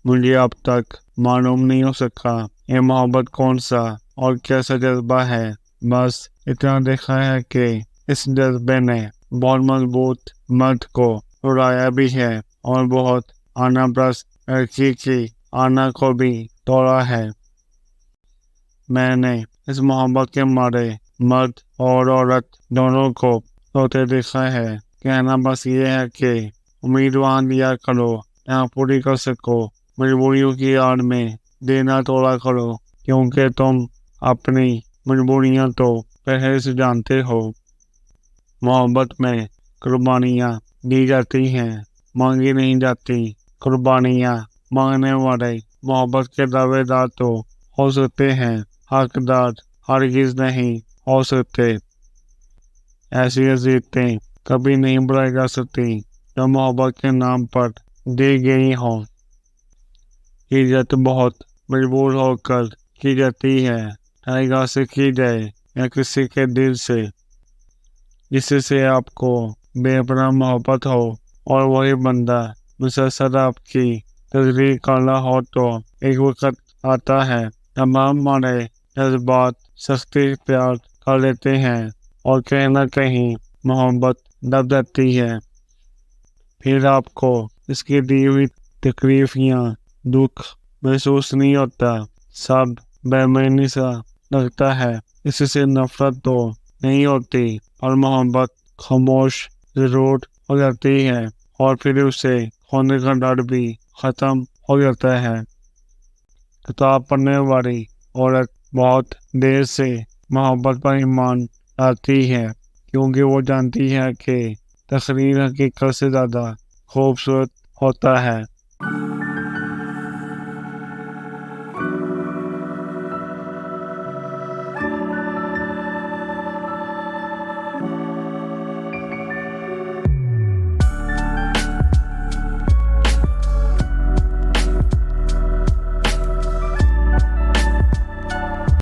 مجھے اب تک معلوم نہیں ہو سکا یہ محبت کون سا اور کیسا جذبہ ہے، بس اتنا دیکھا ہے کہ اس جذبے نے بہت مضبوط مرد کو اڑایا بھی ہے اور بہت آنا پرست لڑکی کی آنا کو بھی توڑا ہے۔ میں نے اس محبت کے مارے مرد اور عورت دونوں کو روتے دیکھا ہے۔ کہنا بس یہ ہے کہ امید وہاں دیا کرو جہاں پوری کر سکو، مجبوریوں کی آڑ میں دینا توڑا کرو، کیونکہ تم اپنی مجبوریاں تو پہلے سے جانتے ہو۔ محبت میں قربانیاں دی جاتی ہیں، مانگی نہیں جاتی۔ قربانیاں مانگنے والے محبت کے دعوے دار تو ہو سکتے ہیں، حقدار ہرگز نہیں ہو سکتے۔ ایسی عزیزتیں کبھی نہیں بڑھائی جا سکتی جو محبت کے نام پر دی گئی ہوں۔ ہجرت بہت مجبور ہو کر کی جاتی ہے، چاہے گھر سے کی جائے یا کسی کے دل سے، جس سے آپ کو بے پناہ محبت ہو اور وہی بندہ مسلسل آپ کی تقریر کر رہا ہو، تو ایک وقت آتا ہے جب ہمارے جذبات سختی اختیار کر لیتے ہیں اور کہیں نہ کہیں محبت دب جاتی ہے۔ پھر آپ کو اس کی دی ہوئی تکلیف یا دکھ محسوس نہیں ہوتا، سب بے معنی سا لگتا ہے۔ اس سے نفرت تو نہیں ہوتی اور محبت خاموش ضرور ہو جاتی ہے، اور پھر اسے کھونے کا ڈر بھی ختم ہو جاتا ہے۔ کتاب پڑھنے والی عورت بہت دیر سے محبت پر ایمان لاتی ہے، کیونکہ وہ جانتی ہے کہ تقریر حقیقت سے زیادہ خوبصورت ہوتا ہے۔